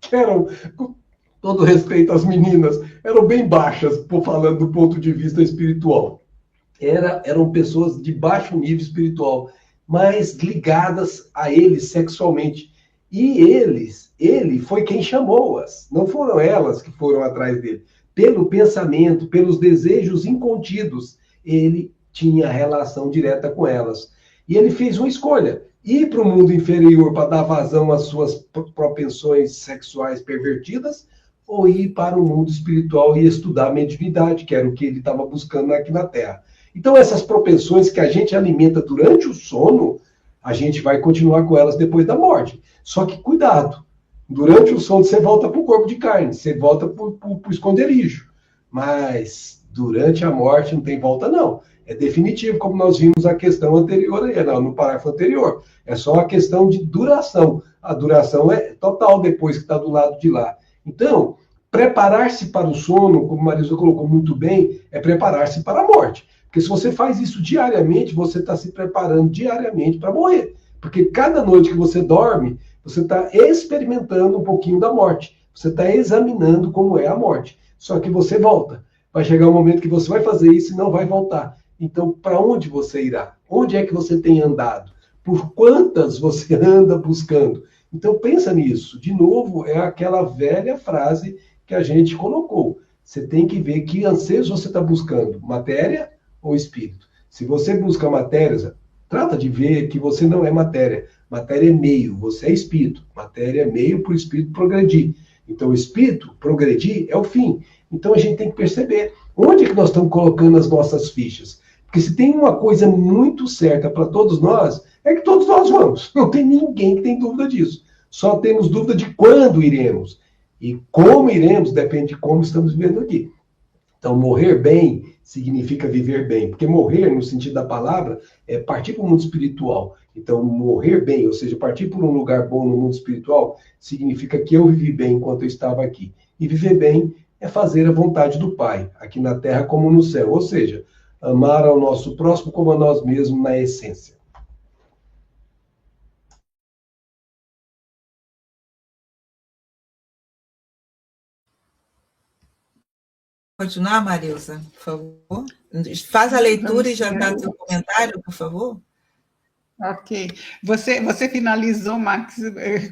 que eram, com todo respeito às meninas, eram bem baixas, falando do ponto de vista espiritual. Eram pessoas de baixo nível espiritual, mas ligadas a ele sexualmente. E ele foi quem chamou-as, não foram elas que foram atrás dele. Pelo pensamento, pelos desejos incontidos, ele tinha relação direta com elas. E ele fez uma escolha: ir para o mundo inferior para dar vazão às suas propensões sexuais pervertidas, ou ir para o mundo espiritual e estudar a mediunidade, que era o que ele estava buscando aqui na Terra. Então, essas propensões que a gente alimenta durante o sono, a gente vai continuar com elas depois da morte. Só que, cuidado, durante o sono você volta para o corpo de carne, você volta para o esconderijo. Mas, durante a morte, não tem volta, não. É definitivo, como nós vimos a questão anterior, no parágrafo anterior. É só uma questão de duração. A duração é total depois que está do lado de lá. Então, preparar-se para o sono, como a Marisa colocou muito bem, é preparar-se para a morte. Porque se você faz isso diariamente, você está se preparando diariamente para morrer. Porque cada noite que você dorme, você está experimentando um pouquinho da morte. Você está examinando como é a morte. Só que você volta. Vai chegar um momento que você vai fazer isso e não vai voltar. Então, para onde você irá? Onde é que você tem andado? Por quantas você anda buscando? Então, pensa nisso. De novo, é aquela velha frase que a gente colocou. Você tem que ver que anseios você está buscando, matéria ou espírito. Se você busca matéria, trata de ver que você não é matéria. Matéria é meio, você é espírito. Matéria é meio para o espírito progredir. Então, o espírito progredir é o fim. Então, a gente tem que perceber onde é que nós estamos colocando as nossas fichas. Porque se tem uma coisa muito certa para todos nós, é que todos nós vamos. Não tem ninguém que tem dúvida disso. Só temos dúvida de quando iremos. E como iremos depende de como estamos vivendo aqui. Então, morrer bem significa viver bem, porque morrer, no sentido da palavra, é partir para o mundo espiritual. Então, morrer bem, ou seja, partir por um lugar bom no mundo espiritual, significa que eu vivi bem enquanto eu estava aqui. E viver bem é fazer a vontade do Pai, aqui na terra como no céu. Ou seja, amar ao nosso próximo como a nós mesmos na essência. Continuar, Marilza, por favor? Faz a leitura e já dá seu comentário, por favor. Ok. Você finalizou, Max,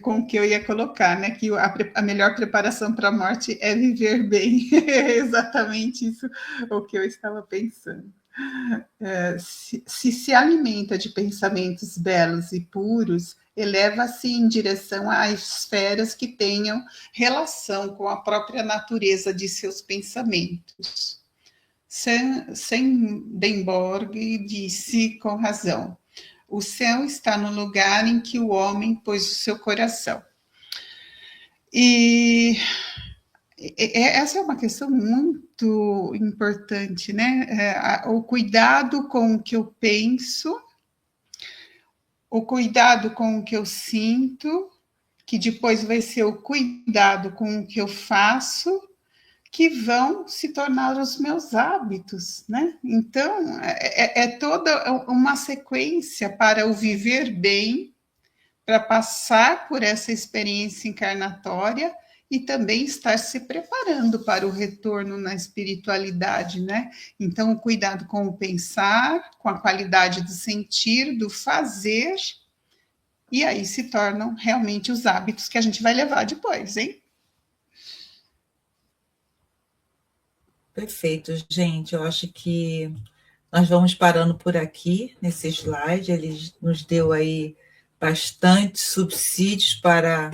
com o que eu ia colocar, né? Que a melhor preparação para a morte é viver bem. É exatamente isso o que eu estava pensando. Se alimenta de pensamentos belos e puros, eleva-se em direção a esferas que tenham relação com a própria natureza de seus pensamentos. Swedenborg disse com razão: o céu está no lugar em que o homem pôs o seu coração. E essa é uma questão muito importante, né? O cuidado com o que eu penso, o cuidado com o que eu sinto, que depois vai ser o cuidado com o que eu faço, que vão se tornar os meus hábitos, né? Então, é toda uma sequência para o viver bem, para passar por essa experiência encarnatória e também estar se preparando para o retorno na espiritualidade, né? Então, o cuidado com o pensar, com a qualidade do sentir, do fazer, e aí se tornam realmente os hábitos que a gente vai levar depois, hein? Perfeito, gente. Eu acho que nós vamos parando por aqui nesse slide. Ele nos deu aí bastante subsídios para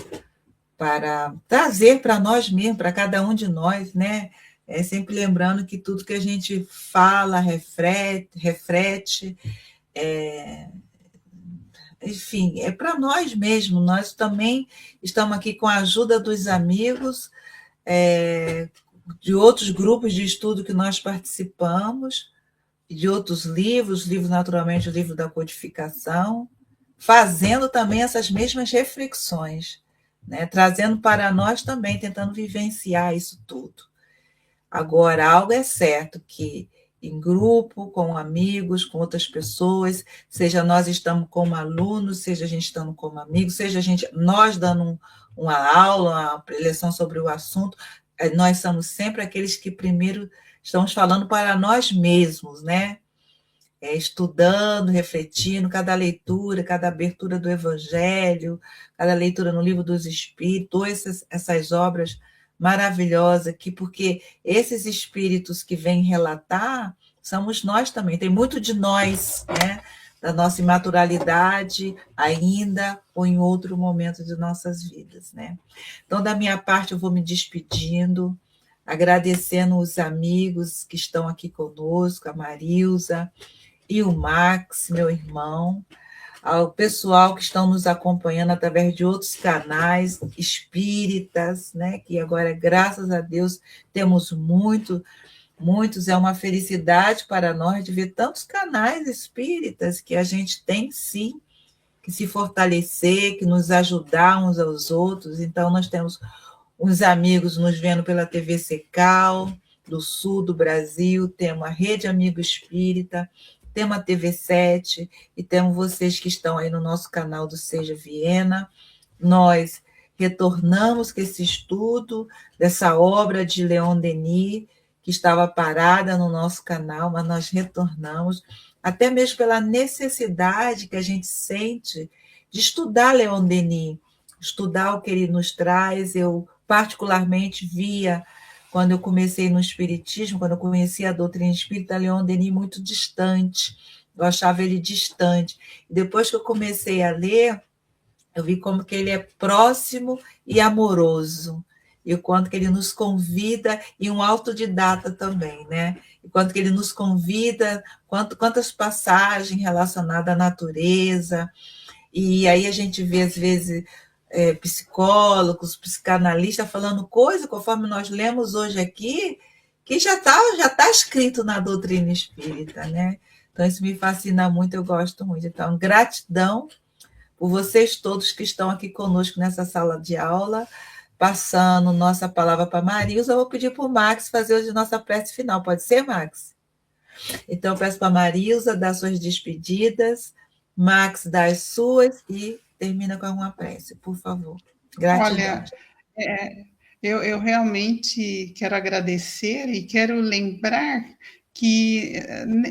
trazer para nós mesmos, para cada um de nós, né? Sempre lembrando que tudo que a gente fala, reflete, enfim, é para nós mesmos. Nós também estamos aqui com a ajuda dos amigos, de outros grupos de estudo que nós participamos, de outros livros naturalmente o livro da codificação, fazendo também essas mesmas reflexões, né? Trazendo para nós também, tentando vivenciar isso tudo. Agora, algo é certo, que em grupo, com amigos, com outras pessoas, seja nós estamos como alunos, seja a gente estando como amigos, seja nós dando uma aula, uma preleção sobre o assunto, nós somos sempre aqueles que primeiro estamos falando para nós mesmos, né? Estudando, refletindo, cada leitura, cada abertura do Evangelho, cada leitura no Livro dos Espíritos, todas essas obras maravilhosas aqui, porque esses espíritos que vêm relatar somos nós também, tem muito de nós, né? Da nossa imaturalidade ainda ou em outro momento de nossas vidas, né? Então, da minha parte, eu vou me despedindo, agradecendo os amigos que estão aqui conosco, a Marilza e o Max, meu irmão, ao pessoal que estão nos acompanhando através de outros canais espíritas, né? Que agora, graças a Deus, temos muitos, é uma felicidade para nós de ver tantos canais espíritas que a gente tem, sim, que se fortalecer, que nos ajudar uns aos outros. Então, nós temos uns amigos nos vendo pela TV Secal, do sul do Brasil, temos a Rede Amigo Espírita, temos a TV7 e temos vocês que estão aí no nosso canal do Seja Viena. Nós retornamos com esse estudo dessa obra de Leon Denis, que estava parada no nosso canal, mas nós retornamos, até mesmo pela necessidade que a gente sente de estudar Leon Denis, estudar o que ele nos traz. Eu, particularmente, via, quando eu comecei no Espiritismo, quando eu conheci a doutrina espírita, Leon Denis muito distante, eu achava ele distante. E depois que eu comecei a ler, eu vi como que ele é próximo e amoroso, e o quanto que ele nos convida, e um autodidata também, né? E quanto que ele nos convida, quantas passagens relacionadas à natureza, e aí a gente vê, às vezes, psicólogos, psicanalistas falando coisa, conforme nós lemos hoje aqui, que já tá escrito na doutrina espírita, né? Então, isso me fascina muito, eu gosto muito. Então, gratidão por vocês todos que estão aqui conosco nessa sala de aula, passando nossa palavra para Marilza. Eu vou pedir para o Max fazer hoje nossa prece final. Pode ser, Max? Então, eu peço para a Marilza dar suas despedidas, Max dar as suas e termina com uma prece, por favor. Gratidão. Olha, eu realmente quero agradecer e quero lembrar que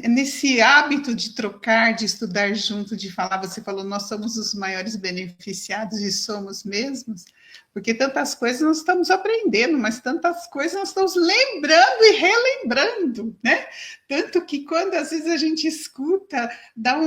nesse hábito de trocar, de estudar junto, de falar, você falou, nós somos os maiores beneficiados e somos mesmos, porque tantas coisas nós estamos aprendendo, mas tantas coisas nós estamos lembrando e relembrando, né? Tanto que quando às vezes a gente escuta, dá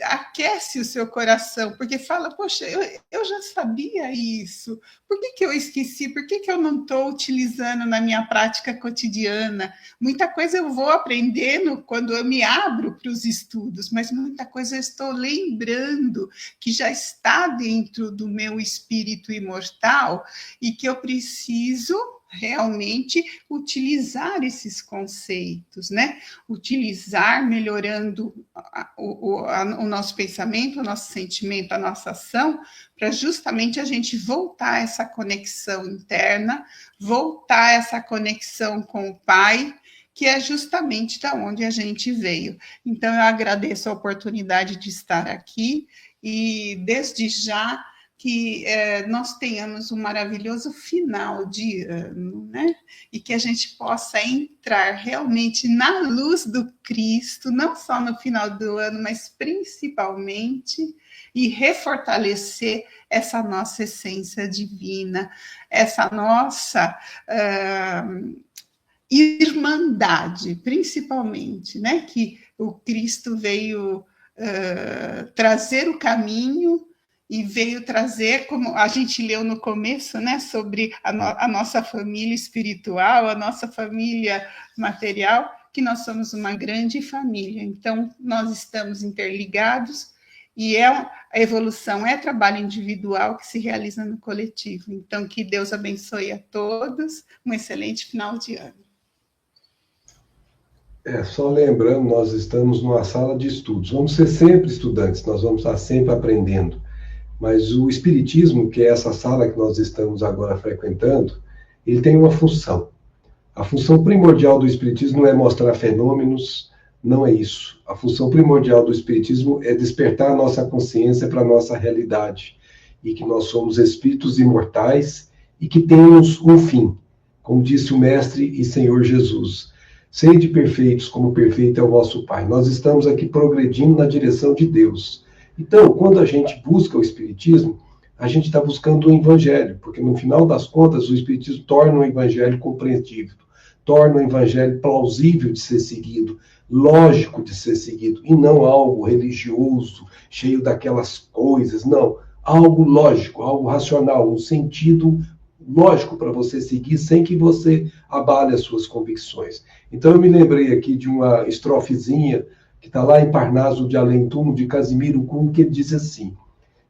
aquece o seu coração, porque fala, poxa, eu já sabia isso, por que eu esqueci? Por que eu não estou utilizando na minha prática cotidiana? Muita coisa eu vou aprendendo quando eu me abro para os estudos, mas muita coisa eu estou lembrando que já está dentro do meu espírito imortal e que eu preciso realmente utilizar esses conceitos, né? Utilizar, melhorando o nosso pensamento, o nosso sentimento, a nossa ação, para justamente a gente voltar a essa conexão interna, voltar a essa conexão com o Pai, que é justamente da onde a gente veio. Então, eu agradeço a oportunidade de estar aqui e, desde já, que nós tenhamos um maravilhoso final de ano, né? E que a gente possa entrar realmente na luz do Cristo, não só no final do ano, mas principalmente, e refortalecer essa nossa essência divina, essa nossa irmandade, principalmente, né? Que o Cristo veio trazer o caminho e veio trazer, como a gente leu no começo, né, sobre a nossa família espiritual, a nossa família material, que nós somos uma grande família. Então, nós estamos interligados e a evolução é trabalho individual que se realiza no coletivo. Então, que Deus abençoe a todos, um excelente final de ano. Só lembrando, nós estamos numa sala de estudos. Vamos ser sempre estudantes, nós vamos estar sempre aprendendo. Mas o Espiritismo, que é essa sala que nós estamos agora frequentando, ele tem uma função. A função primordial do Espiritismo não é mostrar fenômenos, não é isso. A função primordial do Espiritismo é despertar a nossa consciência para a nossa realidade, e que nós somos espíritos imortais e que temos um fim, como disse o Mestre e Senhor Jesus. Sede perfeitos, como perfeito é o vosso Pai. Nós estamos aqui progredindo na direção de Deus. Então, quando a gente busca o Espiritismo, a gente está buscando o Evangelho, porque no final das contas o Espiritismo torna o Evangelho compreensível, torna o Evangelho plausível de ser seguido, lógico de ser seguido, e não algo religioso, cheio daquelas coisas, não, algo lógico, algo racional, um sentido lógico para você seguir, sem que você abale as suas convicções. Então eu me lembrei aqui de uma estrofezinha que está lá em Parnaso de Além-Túmulo, de Casimiro Cunha, que ele diz assim: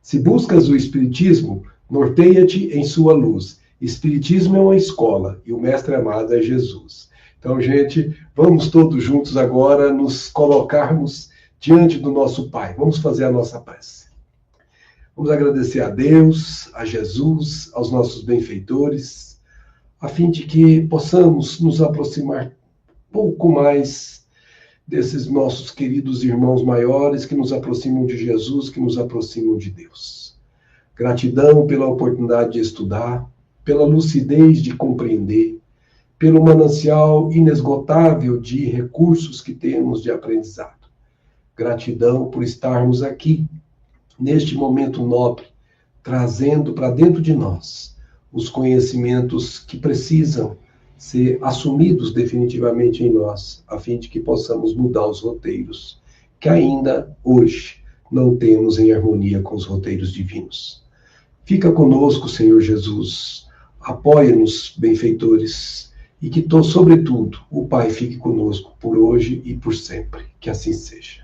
se buscas o Espiritismo, norteia-te em sua luz. Espiritismo é uma escola, e o mestre amado é Jesus. Então, gente, vamos todos juntos agora nos colocarmos diante do nosso Pai. Vamos fazer a nossa prece. Vamos agradecer a Deus, a Jesus, aos nossos benfeitores, a fim de que possamos nos aproximar pouco mais desses nossos queridos irmãos maiores que nos aproximam de Jesus, que nos aproximam de Deus. Gratidão pela oportunidade de estudar, pela lucidez de compreender, pelo manancial inesgotável de recursos que temos de aprendizado. Gratidão por estarmos aqui, neste momento nobre, trazendo para dentro de nós os conhecimentos que precisam ser assumidos definitivamente em nós, a fim de que possamos mudar os roteiros que ainda hoje não temos em harmonia com os roteiros divinos. Fica conosco, Senhor Jesus, apoia-nos, benfeitores, e que, sobretudo, o Pai fique conosco por hoje e por sempre. Que assim seja.